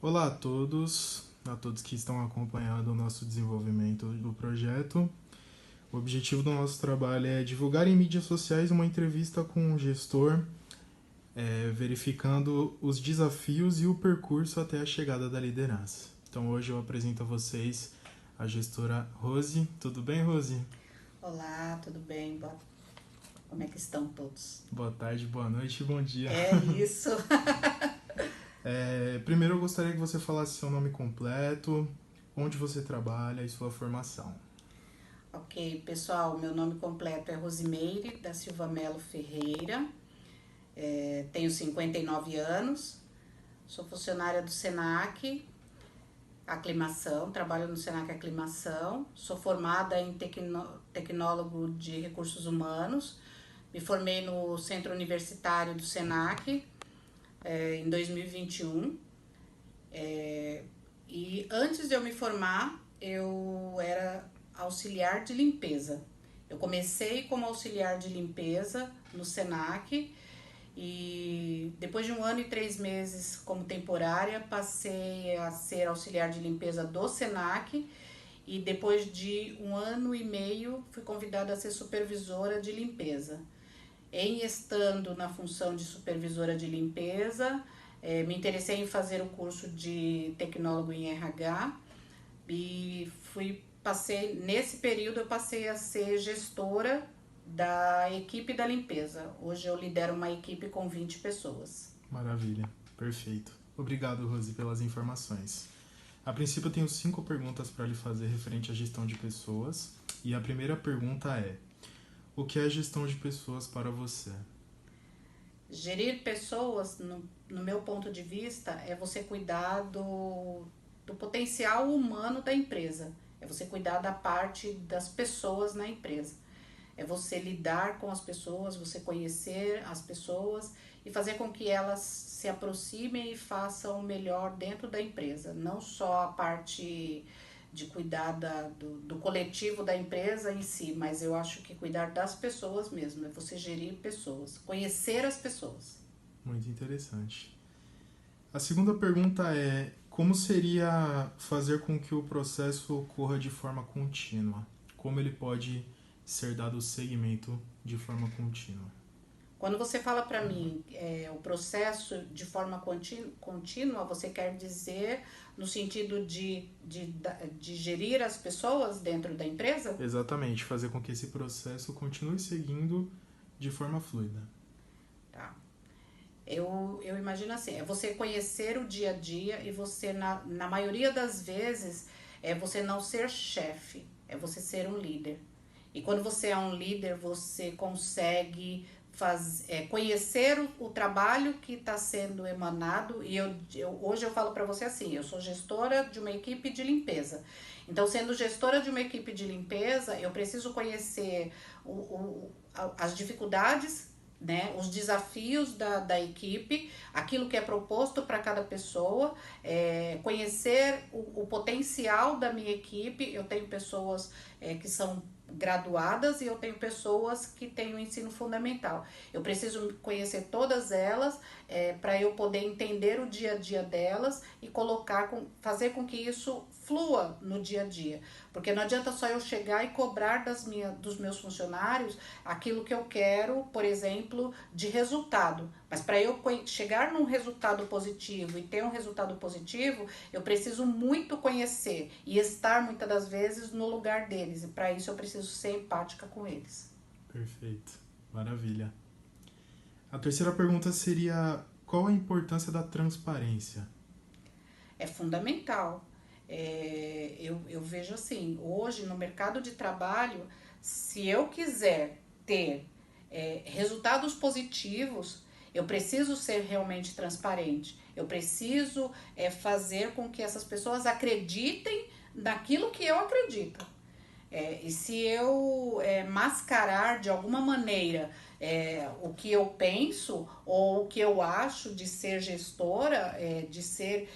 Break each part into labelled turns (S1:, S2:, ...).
S1: Olá a todos que estão acompanhando o nosso desenvolvimento do projeto. O objetivo do nosso trabalho é divulgar em mídias sociais uma entrevista com um gestor, verificando os desafios e o percurso até a chegada da liderança. Então hoje eu apresento a vocês a gestora Rose. Tudo bem, Rose?
S2: Olá, tudo bem? Como é que estão todos?
S1: Boa tarde, boa noite e bom dia.
S2: É isso.
S1: Primeiro eu gostaria que você falasse seu nome completo, onde você trabalha e sua formação.
S2: Ok, pessoal, meu nome completo é Rosimeire da Silva Melo Ferreira, tenho 59 anos, sou funcionária do SENAC Aclimação, trabalho no SENAC Aclimação, sou formada em tecnólogo de recursos humanos, me formei no Centro Universitário do SENAC em 2021. E antes de eu me formar, eu era auxiliar de limpeza. Eu comecei como auxiliar de limpeza no SENAC e depois de 1 ano e 3 meses como temporária, passei a ser auxiliar de limpeza do SENAC e depois de 1 ano e meio fui convidada a ser supervisora de limpeza. Em estando na função de supervisora de limpeza, me interessei em fazer o curso de tecnólogo em RH e nesse período eu passei a ser gestora da equipe da limpeza. Hoje eu lidero uma equipe com 20 pessoas.
S1: Maravilha, perfeito. Obrigado, Rose, pelas informações. A princípio eu tenho 5 perguntas para lhe fazer referente à gestão de pessoas. E a primeira pergunta é: o que é gestão de pessoas para você?
S2: Gerir pessoas, no meu ponto de vista, é você cuidar do potencial humano da empresa. É você cuidar da parte das pessoas na empresa. É você lidar com as pessoas, você conhecer as pessoas e fazer com que elas se aproximem e façam o melhor dentro da empresa. Não só a parte de cuidar do coletivo da empresa em si, mas eu acho que cuidar das pessoas mesmo, é você gerir pessoas, conhecer as pessoas.
S1: Muito interessante. A segunda pergunta é: como seria fazer com que o processo ocorra de forma contínua? Como ele pode ser dado seguimento de forma contínua?
S2: Quando você fala para mim o processo de forma contínua, você quer dizer no sentido de gerir as pessoas dentro da empresa?
S1: Exatamente, fazer com que esse processo continue seguindo de forma fluida.
S2: Tá. Eu imagino assim, é você conhecer o dia a dia e você, na maioria das vezes, é você não ser chefe, é você ser um líder. E quando você é um líder, você consegue conhecer o trabalho que está sendo emanado. E hoje eu falo para você assim, eu sou gestora de uma equipe de limpeza. Então, sendo gestora de uma equipe de limpeza, eu preciso conhecer as dificuldades, né, os desafios da equipe, aquilo que é proposto para cada pessoa, conhecer o potencial da minha equipe. Eu tenho pessoas que são graduadas e eu tenho pessoas que têm o ensino fundamental. Eu preciso conhecer todas elas para eu poder entender o dia a dia delas e fazer com que isso flua no dia a dia. Porque não adianta só eu chegar e cobrar dos meus funcionários aquilo que eu quero, por exemplo, de resultado. Mas para eu chegar num resultado positivo e ter um resultado positivo, eu preciso muito conhecer e estar muitas das vezes no lugar deles. E para isso eu preciso ser empática com eles.
S1: Perfeito, maravilha. A terceira pergunta seria: qual a importância da transparência?
S2: É fundamental. Eu vejo assim, hoje no mercado de trabalho, se eu quiser ter resultados positivos, eu preciso ser realmente transparente. Eu preciso fazer com que essas pessoas acreditem naquilo que eu acredito. E se eu mascarar de alguma maneira o que eu penso ou o que eu acho de ser gestora, de ser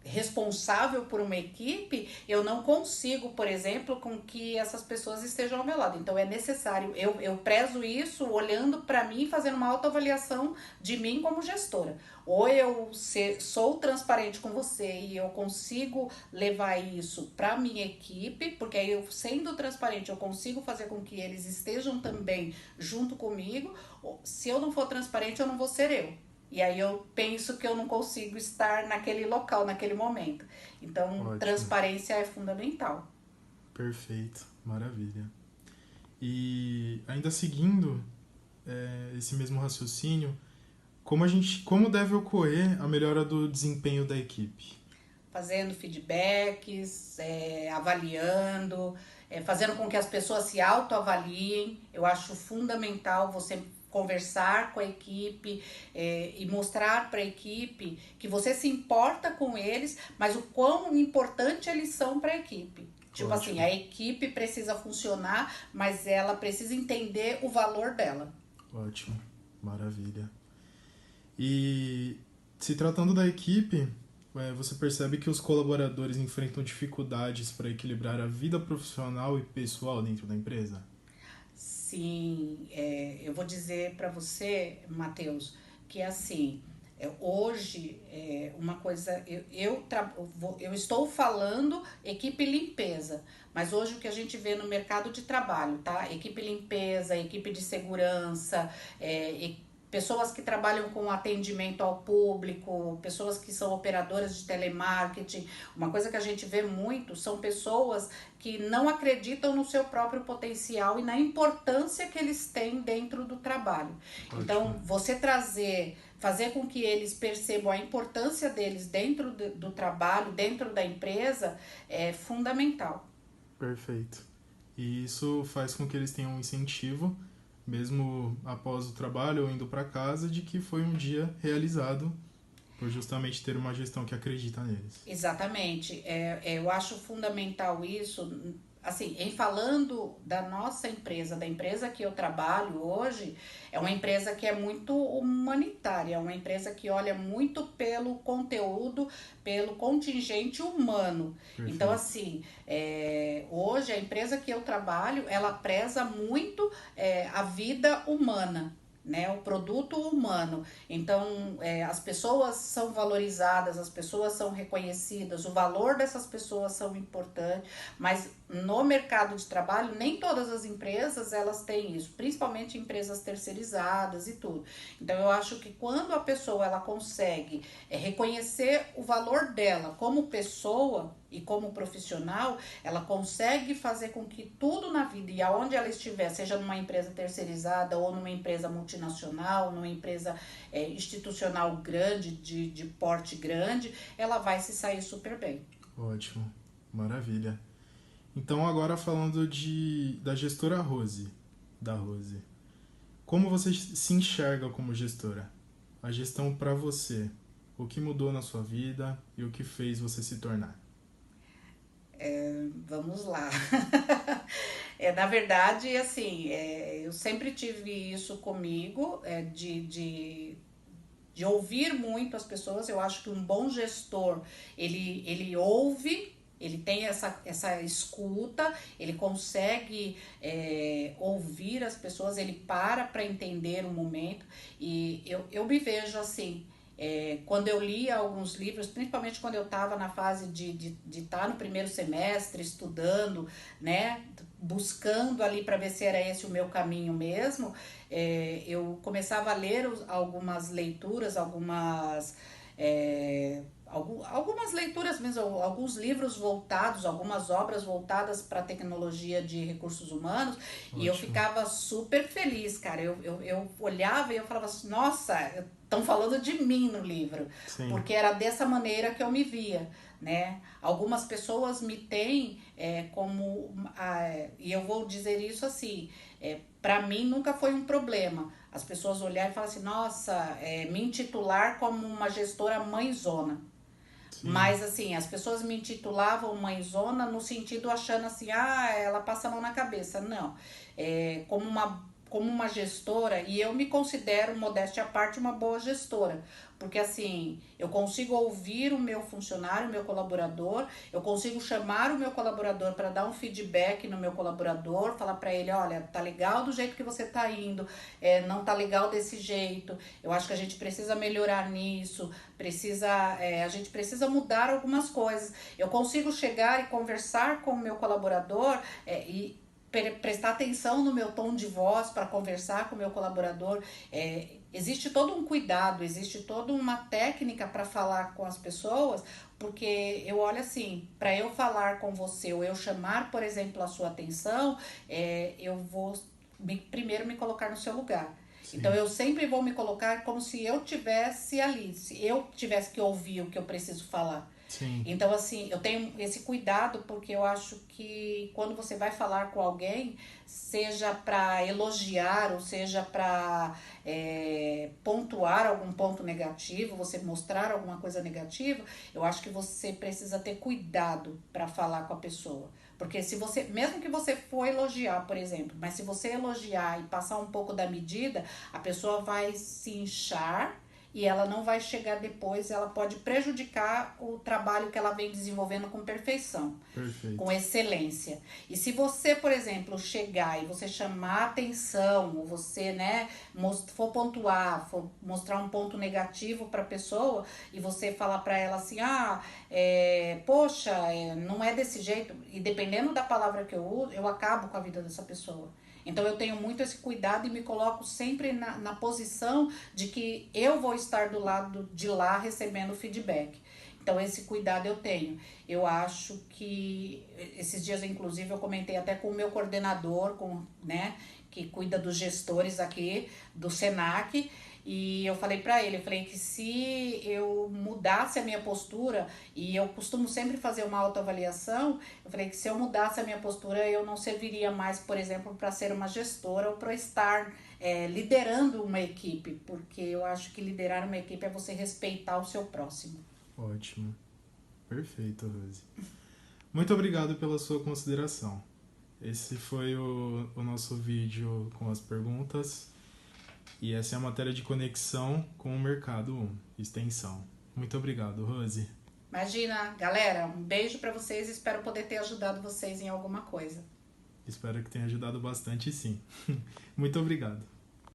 S2: responsável por uma equipe, eu não consigo, por exemplo, com que essas pessoas estejam ao meu lado. Então é necessário, eu prezo isso olhando para mim, fazendo uma autoavaliação de mim como gestora. Ou eu sou transparente com você e eu consigo levar isso para minha equipe, porque aí eu sendo transparente eu consigo fazer com que eles estejam também junto comigo. Se eu não for transparente, eu não vou ser eu. E aí eu penso que eu não consigo estar naquele local, naquele momento. Então,
S1: Ótimo.
S2: transparência é fundamental.
S1: Perfeito. Maravilha. E ainda seguindo esse mesmo raciocínio, como deve ocorrer a melhora do desempenho da equipe?
S2: Fazendo feedbacks, avaliando, fazendo com que as pessoas se autoavaliem. Eu acho fundamental você conversar com a equipe e mostrar para a equipe que você se importa com eles, mas o quão importante eles são para a equipe. Tipo assim,
S1: Ótimo.
S2: a equipe precisa funcionar, mas ela precisa entender o valor dela.
S1: Ótimo. Maravilha. E se tratando da equipe, você percebe que os colaboradores enfrentam dificuldades para equilibrar a vida profissional e pessoal dentro da empresa?
S2: Sim, eu vou dizer para você, Matheus, que assim, hoje, uma coisa, eu estou falando equipe limpeza, mas hoje o que a gente vê no mercado de trabalho, tá? Equipe limpeza, equipe de segurança, pessoas que trabalham com atendimento ao público, pessoas que são operadoras de telemarketing. Uma coisa que a gente vê muito são pessoas que não acreditam no seu próprio potencial e na importância que eles têm dentro do trabalho.
S1: Ótimo.
S2: Então, fazer com que eles percebam a importância deles dentro do trabalho, dentro da empresa, é fundamental.
S1: Perfeito. E isso faz com que eles tenham um incentivo, mesmo após o trabalho ou indo para casa, de que foi um dia realizado por justamente ter uma gestão que acredita neles.
S2: Exatamente. Eu acho fundamental isso. Assim, em falando da nossa empresa, da empresa que eu trabalho hoje, é uma empresa que é muito humanitária, é uma empresa que olha muito pelo conteúdo, pelo contingente humano. Então,
S1: Perfeito.
S2: assim, hoje a empresa que eu trabalho, ela preza muito a vida humana, né, o produto humano. Então, as pessoas são valorizadas, as pessoas são reconhecidas, o valor dessas pessoas são importantes, mas no mercado de trabalho nem todas as empresas elas têm isso, principalmente empresas terceirizadas e tudo. Então, eu acho que quando a pessoa ela consegue reconhecer o valor dela como pessoa e como profissional, ela consegue fazer com que tudo na vida e aonde ela estiver, seja numa empresa terceirizada ou numa empresa multinacional, numa empresa institucional grande, de porte grande, ela vai se sair super bem.
S1: Ótimo. Maravilha. Então agora falando da gestora Rose, da Rose. Como você se enxerga como gestora? A gestão para você. O que mudou na sua vida e o que fez você se tornar?
S2: Vamos lá. Na verdade, assim, eu sempre tive isso comigo, de ouvir muito as pessoas. Eu acho que um bom gestor, ele ouve, ele tem essa escuta, ele consegue ouvir as pessoas, ele para entender o momento. E eu me vejo assim, quando eu lia alguns livros, principalmente quando eu estava na fase de estar no primeiro semestre, estudando, né, buscando ali para ver se era esse o meu caminho mesmo, eu começava a ler algumas leituras, algumas leituras mesmo, alguns livros voltados, algumas obras voltadas para a tecnologia de recursos humanos, e eu
S1: Ótimo.
S2: ficava super feliz, cara. Eu olhava e eu falava assim, nossa, estão falando de mim no livro,
S1: Sim.
S2: porque era dessa maneira que eu me via, né? Algumas pessoas me têm e eu vou dizer isso assim, para mim nunca foi um problema. As pessoas olharem e falar assim, nossa, me intitular como uma gestora mãezona.
S1: Sim.
S2: Mas assim, as pessoas me intitulavam mãezona no sentido achando assim, ela passa a mão na cabeça. Não. Como uma como uma gestora, e eu me considero, modéstia à parte, uma boa gestora, porque assim, eu consigo ouvir o meu funcionário, o meu colaborador, eu consigo chamar o meu colaborador para dar um feedback no meu colaborador, falar para ele, olha, tá legal do jeito que você tá indo, não tá legal desse jeito, eu acho que a gente precisa melhorar nisso, a gente precisa mudar algumas coisas. Eu consigo chegar e conversar com o meu colaborador e prestar atenção no meu tom de voz para conversar com o meu colaborador. Existe todo um cuidado, existe toda uma técnica para falar com as pessoas, porque eu olho assim, para eu falar com você ou eu chamar, por exemplo, a sua atenção, eu vou primeiro me colocar no seu lugar. Então
S1: Sim,
S2: eu sempre vou me colocar como se eu tivesse ali, se eu tivesse que ouvir o que eu preciso falar.
S1: sim,
S2: Então, assim, eu tenho esse cuidado porque eu acho que quando você vai falar com alguém, seja para elogiar ou seja para pontuar algum ponto negativo, você mostrar alguma coisa negativa, eu acho que você precisa ter cuidado para falar com a pessoa. Porque se você, mesmo que você for elogiar, por exemplo, mas se você elogiar e passar um pouco da medida, a pessoa vai se inchar e ela não vai chegar depois, ela pode prejudicar o trabalho que ela vem desenvolvendo com perfeição, com
S1: perfeito.
S2: excelência. E se você, por exemplo, chegar e você chamar atenção, ou você, né, for pontuar, for mostrar um ponto negativo para a pessoa e você falar para ela assim, poxa, não é desse jeito, e dependendo da palavra que eu uso, eu acabo com a vida dessa pessoa. Então eu tenho muito esse cuidado e me coloco sempre na posição de que eu vou estar do lado de lá recebendo feedback. Então esse cuidado eu tenho. Eu acho que esses dias, inclusive, eu comentei até com o meu coordenador, né, que cuida dos gestores aqui do Senac, e eu falei para ele, eu falei que se eu mudasse a minha postura, e eu costumo sempre fazer uma autoavaliação, eu falei que se eu mudasse a minha postura, eu não serviria mais, por exemplo, para ser uma gestora ou para estar liderando uma equipe, porque eu acho que liderar uma equipe é você respeitar o seu próximo.
S1: Ótimo. Perfeito, Rose. Muito obrigado pela sua consideração. Esse foi o nosso vídeo com as perguntas. E essa é a matéria de conexão com o mercado 1, extensão. Muito obrigado, Rose.
S2: Imagina, galera, um beijo para vocês, espero poder ter ajudado vocês em alguma coisa.
S1: Espero que tenha ajudado bastante, sim. Muito obrigado.